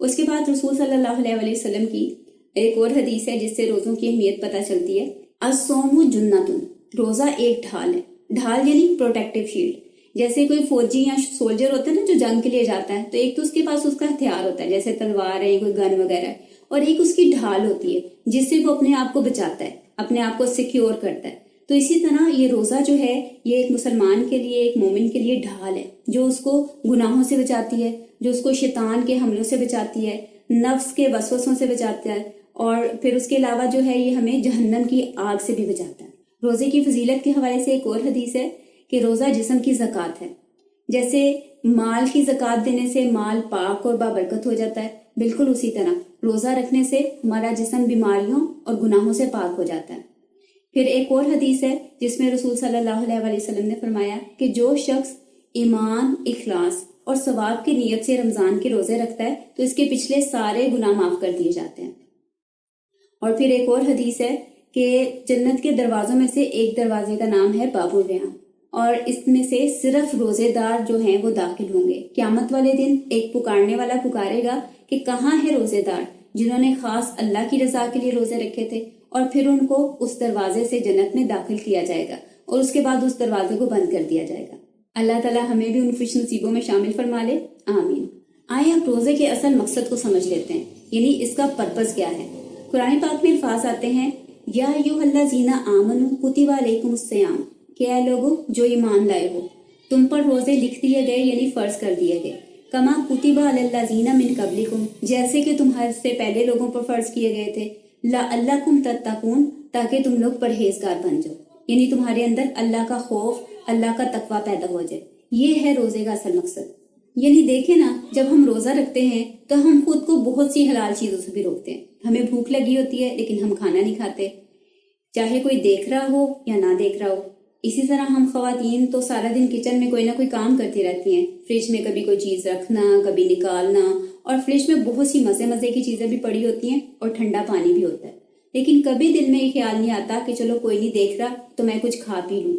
اس کے بعد رسول صلی اللہ علیہ وسلم کی ایک اور حدیث ہے جس سے روزوں کی اہمیت پتہ چلتی ہے۔ الصوم جنتن، روزہ ایک ڈھال ہے۔ ڈھال یعنی پروٹیکٹیو شیلڈ۔ جیسے کوئی فوجی یا سولجر ہوتا ہے نا جو جنگ کے لیے جاتا ہے، تو ایک تو اس کے پاس اس کا ہتھیار ہوتا ہے جیسے تلوار ہے، کوئی گن وغیرہ ہے، اور ایک اس کی ڈھال ہوتی ہے جس سے وہ اپنے آپ کو بچاتا ہے، اپنے آپ کو سیکیور کرتا ہے۔ تو اسی طرح یہ روزہ جو ہے یہ ایک مسلمان کے لیے، ایک مومن کے لیے ڈھال ہے جو اس کو گناہوں سے بچاتی ہے، جو اس کو شیطان کے حملوں سے بچاتی ہے، نفس کے وسوسوں سے بچاتا ہے، اور پھر اس کے علاوہ جو ہے یہ ہمیں جہنم کی آگ سے بھی بچاتا ہے۔ روزے کی فضیلت کے حوالے سے ایک اور حدیث ہے کہ روزہ جسم کی زکوٰۃ ہے۔ جیسے مال کی زکوٰۃ دینے سے مال پاک اور بابرکت ہو جاتا ہے، بالکل اسی طرح روزہ رکھنے سے ہمارا جسم بیماریوں اور گناہوں سے پاک ہو جاتا ہے۔ پھر ایک اور حدیث ہے جس میں رسول صلی اللہ علیہ وسلم نے فرمایا کہ جو شخص ایمان، اخلاص اور ثواب کی نیت سے رمضان کے روزے رکھتا ہے تو اس کے پچھلے سارے گناہ معاف کر دیے جاتے ہیں۔ اور پھر ایک اور حدیث ہے کہ جنت کے دروازوں میں سے ایک دروازے کا نام ہے باب الریان، اور اس میں سے صرف روزے دار جو ہیں وہ داخل ہوں گے۔ قیامت والے دن ایک پکارنے والا پکارے گا کہ کہاں ہے روزے دار جنہوں نے خاص اللہ کی رضا کے لیے روزے رکھے تھے، اور پھر ان کو اس دروازے سے جنت میں داخل کیا جائے گا اور اس کے بعد اس دروازے کو بند کر دیا جائے گا۔ اللہ تعالیٰ ہمیں بھی ان خوش نصیبوں میں شامل فرما لے، آمین۔ آئے اب روزے کے اصل مقصد کو سمجھ لیتے ہیں، یعنی اس کا پرپس کیا ہے۔ قرآن پاک میں الفاظ آتے ہیں، یا ایھا الذین آمنوا کتب علیکم الصیام، کہ اے لوگو جو ایمان لائے ہو، تم پر روزے لکھ دیے گئے یعنی فرض کر دیے گئے، کما کتب علی الذین من قبلکم، جیسے کہ تمہارے سے پہلے لوگوں پر فرض کیے گئے تھے، لعلکم تتقون، تاکہ تم لوگ پرہیزگار بن جاؤ، یعنی تمہارے اندر اللہ کا خوف، اللہ کا تقوی پیدا ہو جائے۔ یہ ہے روزے کا اصل مقصد۔ یعنی دیکھیں نا، جب ہم روزہ رکھتے ہیں تو ہم خود کو بہت سی حلال چیزوں سے بھی روکتے ہیں۔ ہمیں بھوک لگی ہوتی ہے لیکن ہم کھانا نہیں کھاتے، چاہے کوئی دیکھ رہا ہو یا نہ دیکھ رہا ہو۔ اسی طرح ہم خواتین تو سارا دن کچن میں کوئی نہ کوئی کام کرتی رہتی ہیں، فریج میں کبھی کوئی چیز رکھنا، کبھی نکالنا، اور فریج میں بہت سی مزے کی چیزیں بھی پڑی ہوتی ہیں اور ٹھنڈا پانی بھی ہوتا ہے، لیکن کبھی دل میں یہ خیال نہیں آتا کہ چلو کوئی نہیں دیکھ رہا تو میں کچھ کھا پی لوں۔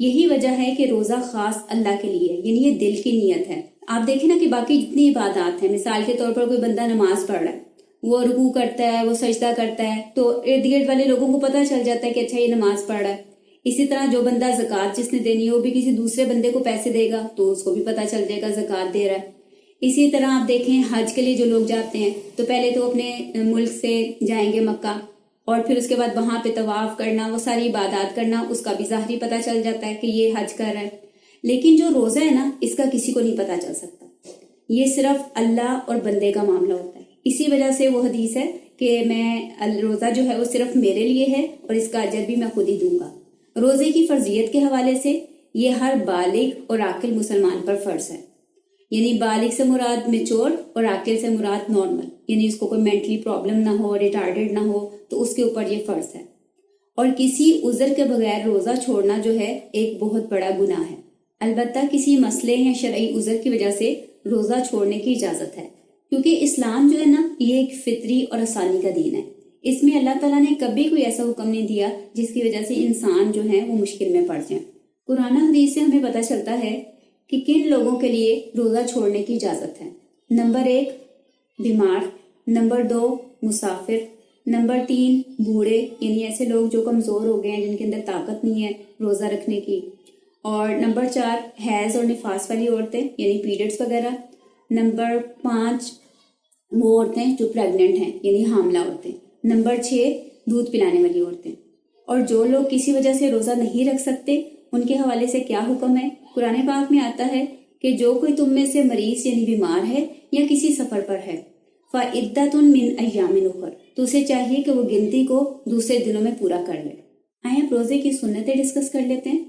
یہی وجہ ہے کہ روزہ خاص اللہ کے لیے ہے، یعنی یہ دل کی نیت ہے۔ آپ دیکھیں نا کہ باقی جتنی عبادات ہیں، مثال کے طور پر کوئی بندہ نماز پڑھ رہا ہے، وہ رکوع کرتا ہے، وہ سجدہ کرتا ہے، تو ارد گرد والے لوگوں کو پتہ چل جاتا ہے کہ اچھا یہ نماز پڑھ رہا ہے۔ اسی طرح جو بندہ زکوٰۃ جس نے دینی ہے وہ بھی کسی دوسرے بندے کو پیسے دے گا تو اس کو بھی پتہ چل جائے گا زکوٰۃ دے رہا ہے۔ اسی طرح آپ دیکھیں حج کے لیے جو لوگ جاتے ہیں تو پہلے تو اپنے ملک سے جائیں گے مکہ، اور پھر اس کے بعد وہاں پہ طواف کرنا، وہ ساری عبادات کرنا، اس کا بھی ظاہری پتہ چل جاتا ہے کہ یہ حج کر رہا ہے۔ لیکن جو روزہ ہے نا، اس کا کسی کو نہیں پتہ چل سکتا، یہ صرف اللہ اور بندے کا معاملہ ہوتا ہے۔ اسی وجہ سے وہ حدیث ہے کہ میں روزہ جو ہے وہ صرف میرے لیے ہے اور اس کا اجر بھی میں خود ہی دوں گا۔ روزے کی فرضیت کے حوالے سے یہ ہر بالغ اور عاقل مسلمان پر فرض ہے، یعنی بالغ سے مراد میچور اور عاقل سے مراد نارمل، یعنی اس کو کوئی مینٹلی پرابلم نہ ہو، ریٹارڈڈ نہ ہو، تو اس کے اوپر یہ فرض ہے۔ اور کسی عذر کے بغیر روزہ چھوڑنا جو ہے ایک بہت بڑا گناہ ہے۔ البتہ کسی مسئلے یا شرعی عذر کی وجہ سے روزہ چھوڑنے کی اجازت ہے، کیونکہ اسلام جو ہے نا یہ ایک فطری اور آسانی کا دین ہے۔ اس میں اللہ تعالیٰ نے کبھی کوئی ایسا حکم نہیں دیا جس کی وجہ سے انسان جو ہے وہ مشکل میں پڑ جائیں۔ قرآن حدیث سے ہمیں پتہ چلتا ہے کہ کن لوگوں کے لیے روزہ چھوڑنے کی اجازت ہے۔ نمبر 1 بیمار، نمبر 2 مسافر، نمبر 3 بوڑھے، یعنی ایسے لوگ جو کمزور ہو گئے ہیں، جن کے اندر طاقت نہیں ہے روزہ رکھنے کی، اور نمبر 4 حیض اور نفاس والی عورتیں یعنی پیریڈس وغیرہ، نمبر 5 وہ عورتیں جو پریگننٹ ہیں یعنی حاملہ عورتیں، نمبر 6 دودھ پلانے والی عورتیں۔ اور جو لوگ کسی وجہ سے روزہ نہیں رکھ سکتے ان کے حوالے سے کیا حکم ہے؟ قرآن پاک میں آتا ہے کہ جو کوئی تم میں سے مریض یعنی بیمار ہے یا کسی سفر پر ہے، فَعِدَّةٌ مِّنْ أَيَّامٍ أُخَرَ، تو اسے چاہیے کہ وہ گنتی کو دوسرے دنوں میں پورا کر لے۔ آئیں اب روزے کی سنتیں ڈسکس کر لیتے ہیں۔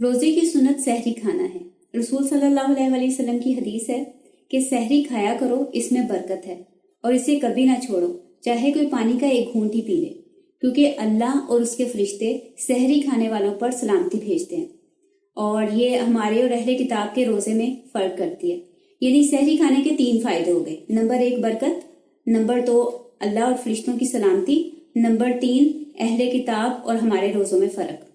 روزے کی سنت سحری کھانا ہے۔ رسول صلی اللہ علیہ وسلم کی حدیث ہے کہ سحری کھایا کرو، اس میں برکت ہے، اور اسے کبھی نہ چھوڑو، چاہے کوئی پانی کا ایک گھونٹ ہی پی لے، کیونکہ اللہ اور اس کے فرشتے سحری کھانے والوں پر سلامتی بھیجتے ہیں، اور یہ ہمارے اور اہل کتاب کے روزے میں فرق کرتی ہے۔ یعنی سحری کھانے کے 3 فائدے ہو گئے، نمبر 1 برکت، نمبر 2 اللہ اور فرشتوں کی سلامتی، نمبر 3 اہل کتاب اور ہمارے روزوں میں فرق۔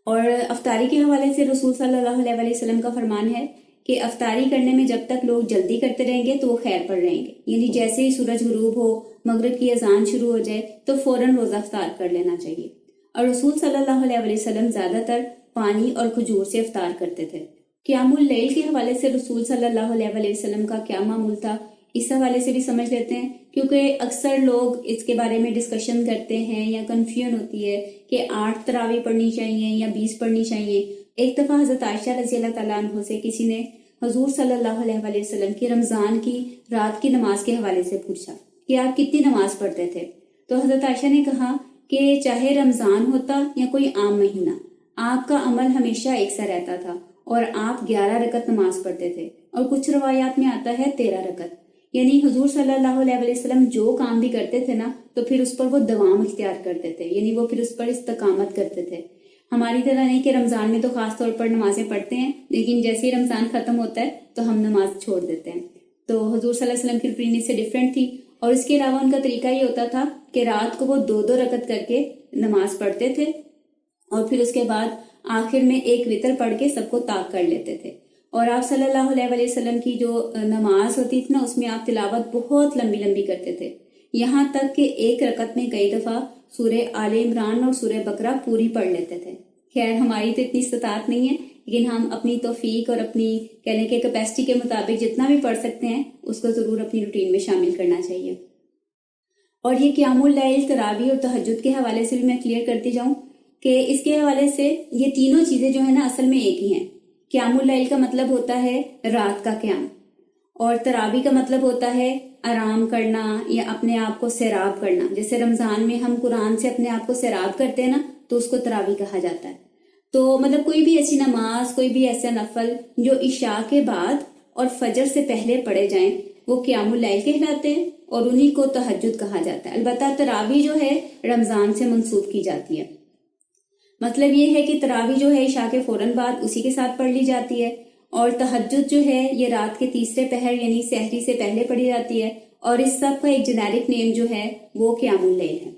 اور افطاری کے حوالے سے رسول صلی اللہ علیہ وسلم کا فرمان ہے کہ افطاری کرنے میں جب تک لوگ جلدی کرتے رہیں گے تو وہ خیر پر رہیں گے، یعنی جیسے ہی سورج غروب ہو، مغرب کی اذان شروع ہو جائے تو فوراً روزہ افطار کر لینا چاہیے۔ اور رسول صلی اللہ علیہ وسلم زیادہ تر پانی اور کھجور سے افطار کرتے تھے۔ قیام اللیل کے حوالے سے رسول صلی اللہ علیہ وسلم کا کیا معمول تھا، اس حوالے سے بھی سمجھ لیتے ہیں، کیونکہ اکثر لوگ اس کے بارے میں ڈسکشن کرتے ہیں یا کنفیوژن ہوتی ہے کہ 8 تراویح پڑھنی چاہیے یا 20 پڑھنی چاہیے۔ ایک دفعہ حضرت عائشہ رضی اللہ تعالیٰ عنہ سے کسی نے حضور صلی اللہ علیہ وسلم کی رمضان کی رات کی نماز کے حوالے سے پوچھا کہ آپ کتنی نماز پڑھتے تھے، تو حضرت عائشہ نے کہا کہ چاہے رمضان ہوتا یا کوئی عام مہینہ، آپ کا عمل ہمیشہ ایک سا رہتا تھا اور آپ 11 رکعت نماز پڑھتے تھے، اور کچھ روایات میں آتا ہے 13 رکعت۔ یعنی حضور صلی اللہ علیہ وسلم جو کام بھی کرتے تھے نا تو پھر اس پر وہ دوام اختیار کرتے تھے، یعنی وہ پھر اس پر استقامت کرتے تھے۔ ہماری طرح نہیں کہ رمضان میں تو خاص طور پر نمازیں پڑھتے ہیں، لیکن جیسے ہی رمضان ختم ہوتا ہے تو ہم نماز چھوڑ دیتے ہیں۔ تو حضور صلی اللہ علیہ وسلم کی روٹین اس سے ڈفرینٹ تھی، اور اس کے علاوہ ان کا طریقہ یہ ہوتا تھا کہ رات کو وہ 2 رکعت کر کے نماز پڑھتے تھے، اور پھر اس کے بعد آخر میں ایک وتر پڑھ کے سب کو طاق کر لیتے تھے۔ اور آپ صلی اللہ علیہ وسلم کی جو نماز ہوتی تھی نا اس میں آپ تلاوت بہت لمبی لمبی کرتے تھے، یہاں تک کہ ایک رکعت میں کئی دفعہ سورہ آل عمران اور سورہ بقرہ پوری پڑھ لیتے تھے۔ خیر ہماری تو اتنی استطاعت نہیں ہے، لیکن ہم اپنی توفیق اور اپنی کہنے کے کیپیسٹی کے مطابق جتنا بھی پڑھ سکتے ہیں اس کو ضرور اپنی روٹین میں شامل کرنا چاہیے۔ اور یہ قیام اللیل، تراویح اور تہجد کے حوالے سے بھی میں کلیئر کرتی جاؤں کہ اس کے حوالے سے یہ تینوں چیزیں جو ہیں نا اصل میں ایک ہی ہیں۔ قیام اللیل کا مطلب ہوتا ہے رات کا قیام، اور تراویح کا مطلب ہوتا ہے آرام کرنا یا اپنے آپ کو سیراب کرنا۔ جیسے رمضان میں ہم قرآن سے اپنے آپ کو سیراب کرتے ہیں نا تو اس کو تراویح کہا جاتا ہے۔ تو مطلب کوئی بھی ایسی نماز، کوئی بھی ایسا نفل جو عشاء کے بعد اور فجر سے پہلے پڑھے جائیں وہ قیام اللیل کہلاتے ہیں، اور انہی کو تہجد کہا جاتا ہے۔ البتہ تراویح جو ہے رمضان سے منسوخ کی جاتی ہے۔ مطلب یہ ہے کہ تراویح جو ہے عشاء کے فوراً بعد اسی کے ساتھ پڑھ لی جاتی ہے، اور تہجد جو ہے یہ رات کے تیسرے پہر یعنی سحری سے پہلے پڑھی جاتی ہے، اور اس سب کا ایک جنیرک نیم جو ہے وہ قیام اللیل ہے۔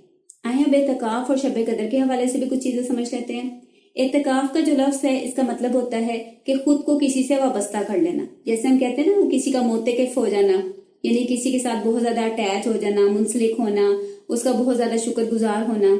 آئیں اب اعتکاف اور شب قدر کے حوالے سے بھی کچھ چیزیں سمجھ لیتے ہیں۔ اعتکاف کا جو لفظ ہے اس کا مطلب ہوتا ہے کہ خود کو کسی سے وابستہ کر لینا، جیسے ہم کہتے ہیں نا وہ کسی کا معتکف ہو جانا، یعنی کسی کے ساتھ بہت زیادہ اٹیچ ہو جانا، منسلک ہونا، اس کا بہت زیادہ شکر گزار ہونا۔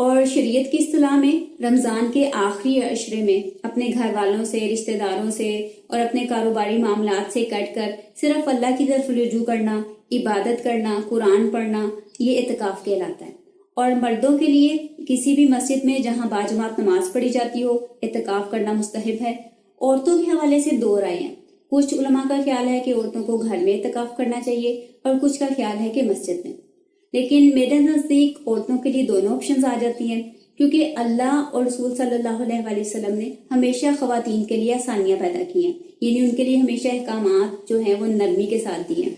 اور شریعت کی اصطلاح میں رمضان کے آخری عشرے میں اپنے گھر والوں سے، رشتہ داروں سے اور اپنے کاروباری معاملات سے کٹ کر صرف اللہ کی طرف رجوع کرنا، عبادت کرنا، قرآن پڑھنا، یہ اعتکاف کہلاتا ہے۔ اور مردوں کے لیے کسی بھی مسجد میں جہاں باجماعت نماز پڑھی جاتی ہو اعتکاف کرنا مستحب ہے۔ عورتوں کے حوالے سے 2 رائے ہیں، کچھ علماء کا خیال ہے کہ عورتوں کو گھر میں اعتکاف کرنا چاہیے اور کچھ کا خیال ہے کہ مسجد میں، لیکن میرے نزدیک عورتوں کے لیے دونوں آپشنز آ جاتی ہیں، کیونکہ اللہ اور رسول صلی اللہ علیہ وسلم نے ہمیشہ خواتین کے لیے آسانیاں پیدا کی ہیں، یعنی ان کے لیے ہمیشہ احکامات جو ہیں وہ نرمی کے ساتھ دیے ہیں۔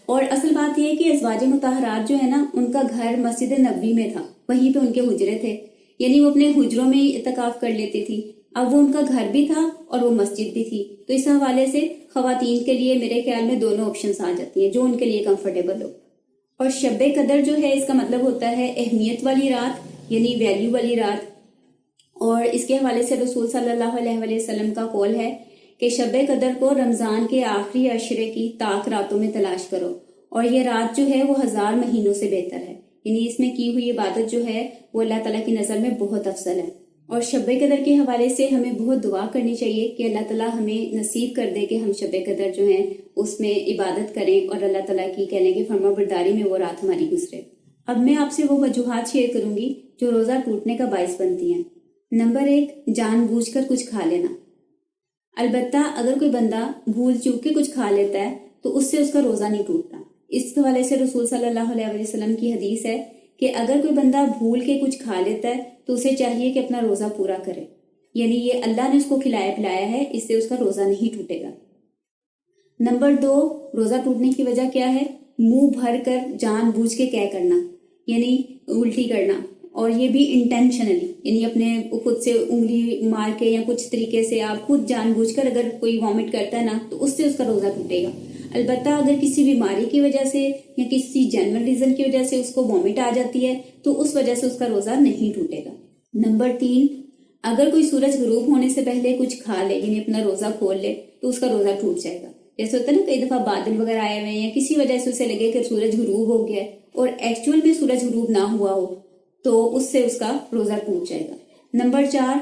اور اصل بات یہ ہے کہ ازواج مطہرات جو ہے نا ان کا گھر مسجد نبوی میں تھا، وہیں پہ ان کے حجرے تھے، یعنی وہ اپنے حجروں میں ہی اعتکاف کر لیتی تھی۔ اب وہ ان کا گھر بھی تھا اور وہ مسجد بھی تھی، تو اس حوالے سے خواتین کے لیے میرے خیال میں دونوں آپشنز آ جاتی ہیں جو ان کے لیے کمفرٹیبل ہو۔ اور شب قدر جو ہے اس کا مطلب ہوتا ہے اہمیت والی رات، یعنی ویلیو والی رات، اور اس کے حوالے سے رسول صلی اللہ علیہ وسلم کا قول ہے کہ شب قدر کو رمضان کے آخری عشرے کی طاق راتوں میں تلاش کرو، اور یہ رات جو ہے وہ 1000 مہینوں سے بہتر ہے، یعنی اس میں کی ہوئی عبادت جو ہے وہ اللہ تعالیٰ کی نظر میں بہت افضل ہے۔ اور شب قدر کے حوالے سے ہمیں بہت دعا کرنی چاہیے کہ اللہ تعالیٰ ہمیں نصیب کر دے کہ ہم شب قدر جو ہیں اس میں عبادت کریں اور اللہ تعالیٰ کی کہنے کی فرما برداری میں وہ رات ہماری گزرے۔ اب میں آپ سے وہ وجوہات شیئر کروں گی جو روزہ ٹوٹنے کا باعث بنتی ہیں۔ نمبر 1، جان بوجھ کر کچھ کھا لینا۔ البتہ اگر کوئی بندہ بھول چوک کے کچھ کھا لیتا ہے تو اس سے اس کا روزہ نہیں ٹوٹتا۔ اس حوالے سے رسول صلی اللہ علیہ وسلم کی حدیث ہے کہ اگر کوئی بندہ بھول کے کچھ کھا لیتا ہے تو اسے چاہیے کہ اپنا روزہ پورا کرے، یعنی یہ اللہ نے اس کو کھلایا پلایا ہے، اس سے اس کا روزہ نہیں ٹوٹے گا۔ نمبر 2، روزہ ٹوٹنے کی وجہ کیا ہے؟ منہ بھر کر جان بوجھ کے کیا کرنا، یعنی الٹی کرنا، اور یہ بھی انٹینشنلی، یعنی اپنے خود سے انگلی مار کے یا کچھ طریقے سے آپ خود جان بوجھ کر اگر کوئی وامٹ کرتا ہے نا تو اس سے اس کا روزہ ٹوٹے گا۔ البتہ اگر کسی بیماری کی وجہ سے یا کسی جنرل ریزن کی وجہ سے اس کو وامٹ آ جاتی ہے تو اس وجہ سے اس کا روزہ نہیں ٹوٹے گا۔ نمبر 3، اگر کوئی سورج غروب ہونے سے پہلے کچھ کھا لے یعنی اپنا روزہ کھول لے تو اس کا روزہ ٹوٹ جائے گا. جیسے ہوتا ہے نا کئی دفعہ بادل وغیرہ آئے ہوئے ہیں یا کسی وجہ سے اسے لگے کہ سورج غروب ہو گیا اور ایکچوئل میں سورج غروب نہ ہوا ہو تو اس سے اس کا روزہ ٹوٹ جائے گا. نمبر 4،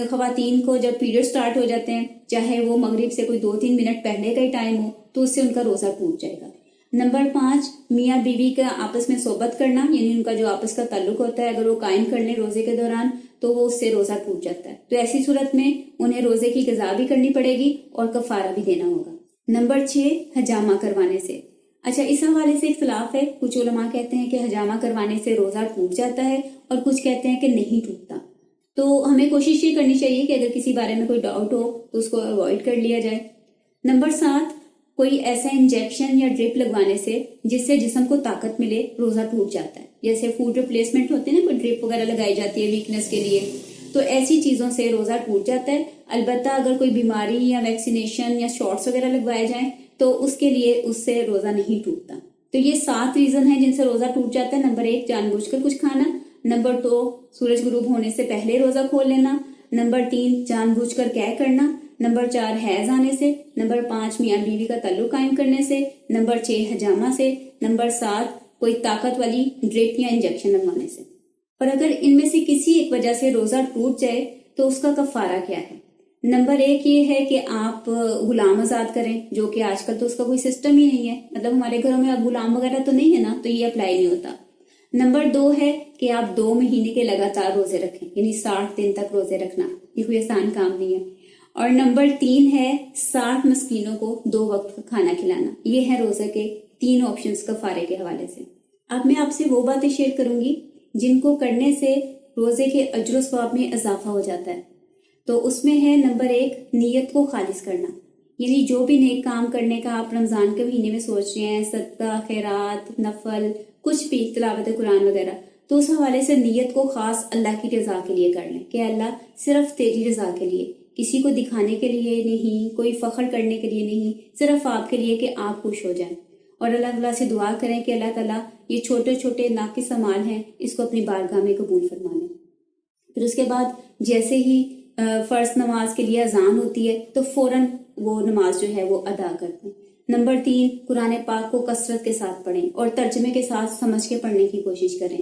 خواتین کو جب پیریڈ سٹارٹ ہو جاتے ہیں چاہے وہ مغرب سے کوئی 2-3 منٹ پہلے کا ہی ٹائم ہو تو اس سے ان کا روزہ ٹوٹ جائے گا. نمبر 5، میاں بیوی کا آپس میں صحبت کرنا یعنی ان کا جو آپس کا تعلق ہوتا ہے اگر وہ قائم کر لیں روزے کے دوران تو وہ اس سے روزہ ٹوٹ جاتا ہے. تو ایسی صورت میں انہیں روزے کی قضا بھی کرنی پڑے گی اور کفارہ بھی دینا ہوگا. نمبر 6، حجامہ کروانے سے. اچھا، اس حوالے سے اختلاف ہے. کچھ علماء کہتے ہیں کہ حجامہ کروانے سے روزہ ٹوٹ جاتا ہے اور کچھ کہتے ہیں کہ نہیں ٹوٹتا. تو ہمیں کوشش یہ کرنی چاہیے کہ اگر کسی بارے میں کوئی ڈاؤٹ ہو تو اس کو اوائڈ کر لیا جائے. نمبر 7، کوئی ایسا انجیکشن یا ڈرپ لگوانے سے جس سے جسم کو طاقت ملے روزہ ٹوٹ جاتا ہے. جیسے فوڈ ریپلیسمنٹ ہوتے ہیں نا، کوئی ڈرپ وغیرہ لگائی جاتی ہے ویکنس کے لیے، تو ایسی چیزوں سے روزہ ٹوٹ جاتا ہے. البتہ اگر کوئی بیماری یا ویکسینیشن یا شاٹس وغیرہ لگوائے جائیں تو اس کے لیے اس سے روزہ نہیں ٹوٹتا. تو یہ 7 ریزن ہیں جن سے روزہ ٹوٹ جاتا ہے. نمبر 1، جان بوجھ کر کچھ کھانا. نمبر 2، سورج غروب ہونے سے پہلے روزہ کھول لینا. نمبر 3، جان بوجھ کر قے کرنا. نمبر 4، حیض آنے سے. نمبر 5، میاں بیوی کا تعلق قائم کرنے سے. نمبر 6، حجامہ سے. نمبر 7، کوئی طاقت والی ڈرپ یا انجیکشن لگوانے سے. اور اگر ان میں سے کسی ایک وجہ سے روزہ ٹوٹ جائے تو اس کا کفارہ کیا ہے؟ نمبر 1 یہ ہے کہ آپ غلام آزاد کریں، جو کہ آج کل تو اس کا کوئی سسٹم ہی نہیں ہے. مطلب ہمارے گھروں میں اب غلام وغیرہ تو نہیں ہے نا، تو یہ اپلائی نہیں ہوتا. نمبر 2 ہے کہ آپ 2 مہینے کے لگاتار روزے رکھیں یعنی 60 دن تک روزے رکھنا. یہ کوئی آسان کام نہیں ہے. اور نمبر 3 ہے 60 مسکینوں کو 2 وقت کا کھانا کھلانا. یہ ہے روزے کے 3 آپشنز کفارے کے حوالے سے. اب میں آپ سے وہ باتیں شیئر کروں گی جن کو کرنے سے روزے کے اجر و ثواب میں اضافہ ہو جاتا ہے. تو اس میں ہے نمبر 1، نیت کو خالص کرنا. یعنی جو بھی نیک کام کرنے کا آپ رمضان کے مہینے میں سوچ رہے ہیں، صدقہ، خیرات، نفل، کچھ بھی، تلاوت قرآن وغیرہ، تو اس حوالے سے نیت کو خاص اللہ کی رضا کے لیے کر لیں کہ اللہ صرف تیری رضا کے لیے، کسی کو دکھانے کے لیے نہیں، کوئی فخر کرنے کے لیے نہیں، صرف آپ کے لیے کہ آپ خوش ہو جائیں. اور اللہ تعالیٰ سے دعا کریں کہ اللہ تعالیٰ یہ چھوٹے چھوٹے ناقص اعمال ہیں اس کو اپنی بارگاہ میں قبول فرما لیں. پھر اس کے بعد جیسے ہی فرض نماز کے لیے اذان ہوتی ہے تو فوراً وہ نماز جو ہے وہ ادا کرتے ہیں. نمبر 3، قرآن پاک کو کثرت کے ساتھ پڑھیں اور ترجمے کے ساتھ سمجھ کے پڑھنے کی کوشش کریں.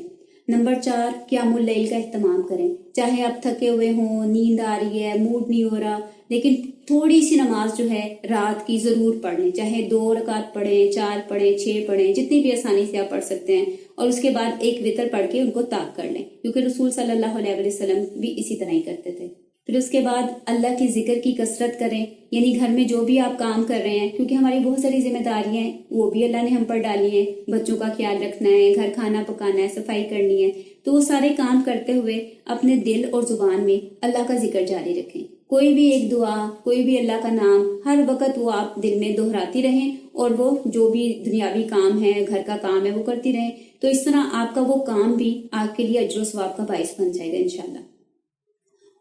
نمبر 4، قیام اللیل کا اہتمام کریں. چاہے آپ تھکے ہوئے ہوں، نیند آ رہی ہے، موڈ نہیں ہو رہا، لیکن تھوڑی سی نماز جو ہے رات کی ضرور پڑھ لیں. چاہے 2 رکعت پڑھیں، 4 پڑھیں، 6 پڑھیں، جتنی بھی آسانی سے آپ پڑھ سکتے ہیں. اور اس کے بعد ایک وتر پڑھ کے ان کو طاق کر لیں، کیونکہ رسول صلی اللہ علیہ وسلم بھی اسی طرح ہی کرتے تھے. پھر اس کے بعد اللہ کی ذکر کی کثرت کریں. یعنی گھر میں جو بھی آپ کام کر رہے ہیں، کیونکہ ہماری بہت ساری ذمہ داریاں ہیں وہ بھی اللہ نے ہم پر ڈالی ہیں. بچوں کا خیال رکھنا ہے، گھر کھانا پکانا ہے، صفائی کرنی ہے. تو وہ سارے کام کرتے ہوئے اپنے دل اور زبان میں اللہ کا ذکر جاری رکھیں. کوئی بھی ایک دعا، کوئی بھی اللہ کا نام ہر وقت وہ آپ دل میں دہراتی رہیں اور وہ جو بھی دنیاوی کام ہے، گھر کا کام ہے، وہ کرتی رہیں. تو اس طرح آپ کا وہ کام بھی آپ کے لیے اجر و ثواب کا باعث بن جائے گا انشاءاللہ.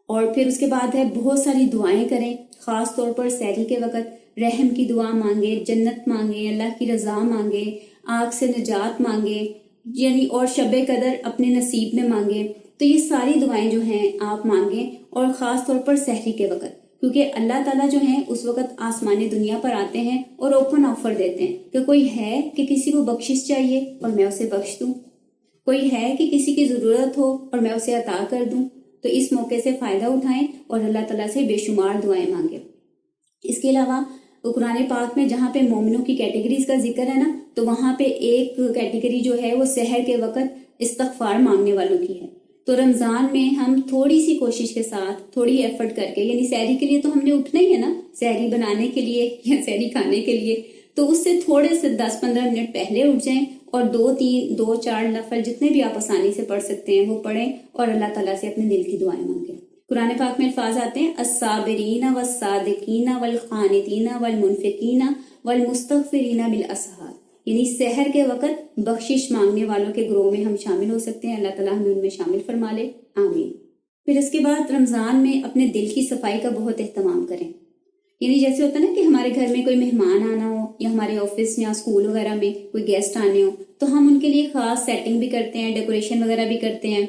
اور پھر اس کے بعد ہے بہت ساری دعائیں کریں، خاص طور پر سحری کے وقت رحم کی دعا مانگے، جنت مانگے، اللہ کی رضا مانگے، آگ سے نجات مانگے، یعنی اور شب قدر اپنے نصیب میں مانگے. تو یہ ساری دعائیں جو ہیں آپ مانگیں، اور خاص طور پر سحری کے وقت، کیونکہ اللہ تعالیٰ جو ہیں اس وقت آسمان دنیا پر آتے ہیں اور اوپن آفر دیتے ہیں کہ کوئی ہے کہ کسی کو بخشش چاہیے اور میں اسے بخش دوں، کوئی ہے کہ کسی کی ضرورت ہو اور میں اسے عطا کر دوں. تو اس موقع سے فائدہ اٹھائیں اور اللہ تعالیٰ سے بے شمار دعائیں مانگیں. اس کے علاوہ قرآن پاک میں جہاں پہ مومنوں کی کیٹیگریز کا ذکر ہے نا، تو وہاں پہ ایک کیٹیگری جو ہے وہ سحر کے وقت استغفار مانگنے والوں کی ہے. تو رمضان میں ہم تھوڑی سی کوشش کے ساتھ، تھوڑی ایفرٹ کر کے، یعنی سحری کے لیے تو ہم نے اٹھنا ہی ہے نا، سحری بنانے کے لیے یا سحری کھانے کے لیے، تو اس سے تھوڑے سے 10-15 منٹ پہلے اٹھ جائیں اور 2-4 نفل جتنے بھی آپ آسانی سے پڑھ سکتے ہیں وہ پڑھیں اور اللہ تعالیٰ سے اپنے دل کی دعائیں مانگیں. قرآن پاک میں الفاظ آتے ہیں الصابرین والصادقین والقانتین والمنفقین والمستغفرین بالاسحار، یعنی سحر کے وقت بخشش مانگنے والوں کے گروہ میں ہم شامل ہو سکتے ہیں. اللہ تعالیٰ ہمیں ان میں شامل فرما لے، آمین. پھر اس کے بعد رمضان میں اپنے دل کی صفائی کا بہت اہتمام کریں. یعنی جیسے ہوتا ہے نا کہ ہمارے گھر میں کوئی مہمان آنا ہو یا ہمارے آفس یا اسکول وغیرہ میں کوئی گیسٹ آنے ہو تو ہم ان کے لیے خاص سیٹنگ بھی کرتے ہیں، ڈیکوریشن وغیرہ بھی کرتے ہیں.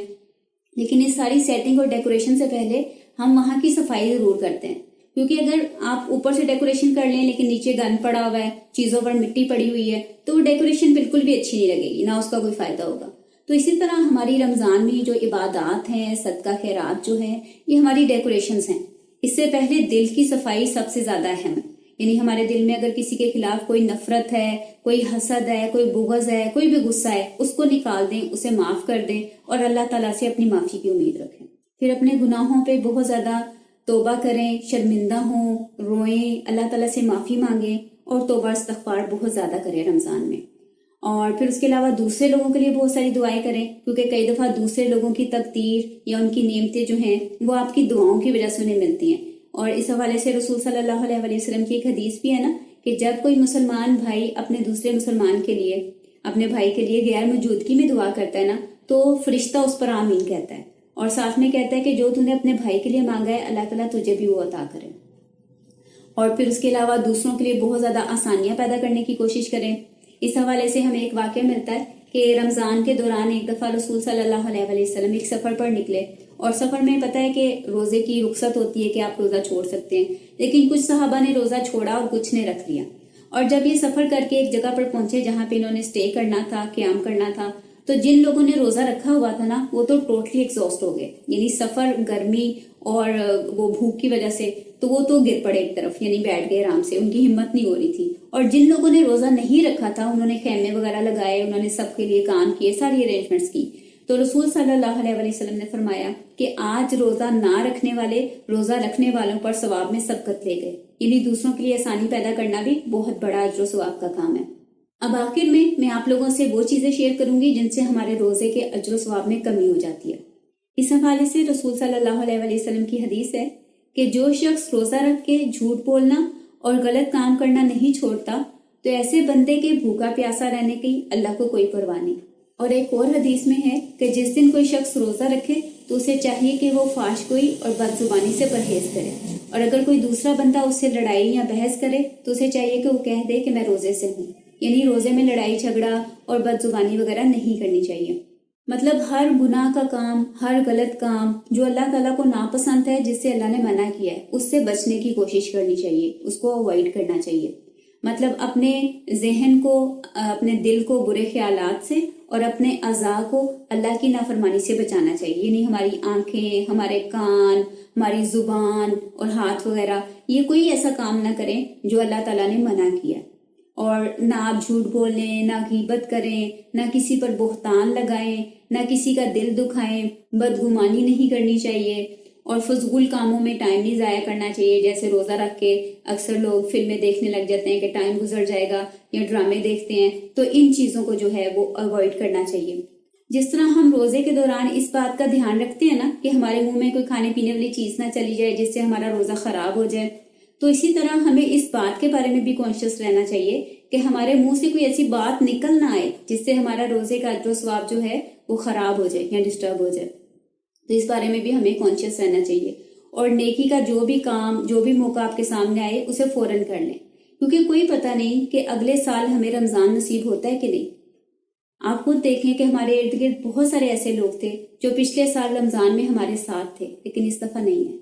لیکن اس ساری سیٹنگ اور ڈیکوریشن سے پہلے ہم وہاں کی صفائی ضرور کرتے ہیں، کیونکہ اگر آپ اوپر سے ڈیکوریشن کر لیں لیکن نیچے گند پڑا ہوا ہے، چیزوں پر مٹی پڑی ہوئی ہے، تو وہ ڈیکوریشن بالکل بھی اچھی نہیں لگے گی، نہ اس کا کوئی فائدہ ہوگا۔ تو اسی طرح ہماری رمضان میں جو عبادات ہیں، صدقہ خیرات جو ہیں، یہ ہماری ڈیکوریشنز ہیں۔ اس سے پہلے دل کی صفائی سب سے زیادہ اہم ہے، یعنی ہمارے دل میں اگر کسی کے خلاف کوئی نفرت ہے، کوئی حسد ہے، کوئی بغض ہے، کوئی بھی غصہ ہے، اس کو نکال دیں، اسے معاف کر دیں اور اللہ تعالیٰ سے اپنی معافی کی امید رکھیں۔ پھر اپنے گناہوں پہ بہت زیادہ توبہ کریں، شرمندہ ہوں، روئیں، اللہ تعالیٰ سے معافی مانگیں اور توبہ استغفار بہت زیادہ کریں رمضان میں۔ اور پھر اس کے علاوہ دوسرے لوگوں کے لیے بہت ساری دعائیں کریں، کیونکہ کئی دفعہ دوسرے لوگوں کی تقدیر یا ان کی نعمتیں جو ہیں وہ آپ کی دعاؤں کی وجہ سے انہیں ملتی ہیں۔ اور اس حوالے سے رسول صلی اللہ علیہ وسلم کی ایک حدیث بھی ہے نا کہ جب کوئی مسلمان بھائی اپنے دوسرے مسلمان کے لیے، اپنے بھائی کے لیے غیر موجودگی میں دعا کرتا ہے نا، تو فرشتہ اس پر آمین کہتا ہے، اور ساتھ میں کہتا ہے کہ جو تو نے اپنے بھائی کے لیے مانگا ہے اللہ تعالیٰ تجھے بھی وہ عطا کرے۔ اور پھر اس کے علاوہ دوسروں کے لیے بہت زیادہ آسانیاں پیدا کرنے کی کوشش کریں۔ اس حوالے سے ہمیں ایک واقعہ ملتا ہے کہ رمضان کے دوران ایک دفعہ رسول صلی اللہ علیہ وسلم ایک سفر پر نکلے، اور سفر میں پتہ ہے کہ روزے کی رخصت ہوتی ہے کہ آپ روزہ چھوڑ سکتے ہیں، لیکن کچھ صحابہ نے روزہ چھوڑا اور کچھ نے رکھ لیا۔ اور جب یہ سفر کر کے ایک جگہ پر پہنچے جہاں پہ انہوں نے اسٹے کرنا تھا، قیام کرنا تھا، تو جن لوگوں نے روزہ رکھا ہوا تھا نا وہ تو ٹوٹلی ایگزاسٹ ہو گئے، یعنی سفر، گرمی اور وہ بھوک کی وجہ سے تو وہ تو گر پڑے ایک طرف، یعنی بیٹھ گئے آرام سے، ان کی ہمت نہیں ہو رہی تھی۔ اور جن لوگوں نے روزہ نہیں رکھا تھا انہوں نے خیمے وغیرہ لگائے، انہوں نے سب کے لیے کام کیے، ساری ارینجمنٹس کی۔ تو رسول صلی اللہ علیہ وسلم نے فرمایا کہ آج روزہ نہ رکھنے والے روزہ رکھنے والوں پر ثواب میں سبقت لے گئے، یعنی دوسروں کے لیے آسانی پیدا کرنا بھی بہت بڑا اجر و ثواب کا کام ہے۔ اب آخر میں آپ لوگوں سے وہ چیزیں شیئر کروں گی جن سے ہمارے روزے کے اجر و ثواب میں کمی ہو جاتی ہے۔ اس حوالے سے رسول صلی اللہ علیہ وسلم کی حدیث ہے کہ جو شخص روزہ رکھ کے جھوٹ بولنا اور غلط کام کرنا نہیں چھوڑتا تو ایسے بندے کے بھوکا پیاسا رہنے کی اللہ کو کوئی پرواہ نہیں۔ اور ایک اور حدیث میں ہے کہ جس دن کوئی شخص روزہ رکھے تو اسے چاہیے کہ وہ فحش گوئی اور بد زبانی سے پرہیز کرے، اور اگر کوئی دوسرا بندہ اس سے لڑائی یا بحث کرے تو اسے چاہیے کہ وہ کہہ دے کہ میں روزے سے ہوں، یعنی روزے میں لڑائی جھگڑا اور بد زبانی وغیرہ نہیں کرنی چاہیے۔ مطلب ہر گناہ کا کام، ہر غلط کام جو اللہ تعالیٰ کو ناپسند ہے، جس سے اللہ نے منع کیا ہے، اس سے بچنے کی کوشش کرنی چاہیے، اس کو اوائڈ کرنا چاہیے۔ مطلب اپنے ذہن کو، اپنے دل کو برے خیالات سے اور اپنے اعضاء کو اللہ کی نافرمانی سے بچانا چاہیے، یعنی ہماری آنکھیں، ہمارے کان، ہماری زبان اور ہاتھ وغیرہ، یہ کوئی ایسا کام نہ کریں جو اللہ تعالیٰ نے منع کیا۔ اور نہ آپ جھوٹ بولیں، نہ غیبت کریں، نہ کسی پر بہتان لگائیں، نہ کسی کا دل دکھائیں، بدگمانی نہیں کرنی چاہیے، اور فضول کاموں میں ٹائم نہیں ضائع کرنا چاہیے۔ جیسے روزہ رکھ کے اکثر لوگ فلمیں دیکھنے لگ جاتے ہیں کہ ٹائم گزر جائے گا، یا ڈرامے دیکھتے ہیں، تو ان چیزوں کو جو ہے وہ اوائڈ کرنا چاہیے۔ جس طرح ہم روزے کے دوران اس بات کا دھیان رکھتے ہیں نا کہ ہمارے منہ میں کوئی کھانے پینے والی چیز نہ چلی جائے جس سے ہمارا روزہ خراب ہو جائے، تو اسی طرح ہمیں اس بات کے بارے میں بھی کانشیس رہنا چاہیے کہ ہمارے منہ سے کوئی ایسی بات نکل نہ آئے جس سے ہمارا روزے کا اجر و ثواب جو ہے وہ خراب ہو جائے یا ڈسٹرب ہو جائے۔ تو اس بارے میں بھی ہمیں کانشیس رہنا چاہیے، اور نیکی کا جو بھی کام، جو بھی موقع آپ کے سامنے آئے اسے فوراً کر لیں، کیونکہ کوئی پتہ نہیں کہ اگلے سال ہمیں رمضان نصیب ہوتا ہے کہ نہیں۔ آپ خود دیکھیں کہ ہمارے ارد گرد بہت سارے ایسے لوگ تھے جو پچھلے سال رمضان میں ہمارے ساتھ تھے، لیکن اس دفعہ نہیں ہے۔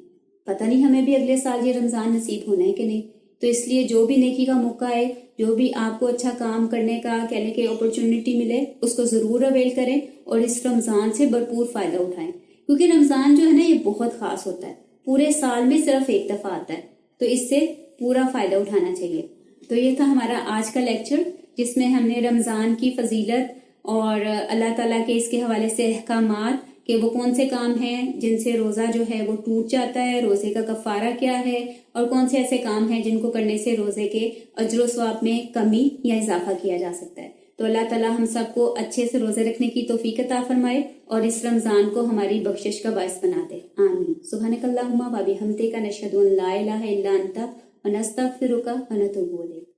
پتہ نہیں ہمیں بھی اگلے سال یہ رمضان نصیب ہونا ہے کہ نہیں۔ تو اس لیے جو بھی نیکی کا موقع ہے، جو بھی آپ کو اچھا کام کرنے کا کہنے کے اپرچونٹی ملے، اس کو ضرور اویل کریں اور اس رمضان سے بھرپور فائدہ اٹھائیں، کیونکہ رمضان جو ہے نا یہ بہت خاص ہوتا ہے، پورے سال میں صرف ایک دفعہ آتا ہے، تو اس سے پورا فائدہ اٹھانا چاہیے۔ تو یہ تھا ہمارا آج کا لیکچر، جس میں ہم نے رمضان کی فضیلت اور اللہ تعالیٰ کے اس کے حوالے سے احکامات کہ وہ کون سے کام ہیں جن سے روزہ جو ہے وہ ٹوٹ جاتا ہے، روزے کا کفارہ کیا ہے، اور کون سے ایسے کام ہیں جن کو کرنے سے روزے کے اجر و ثواب میں کمی یا اضافہ کیا جا سکتا ہے۔ تو اللہ تعالیٰ ہم سب کو اچھے سے روزے رکھنے کی توفیق عطا فرمائے اور اس رمضان کو ہماری بخشش کا باعث بنا دے، آمین۔ سبحانک اللہم و بحمدک، نشہد ان لا الہ الا انت ونستغفرک ونتوب الیک۔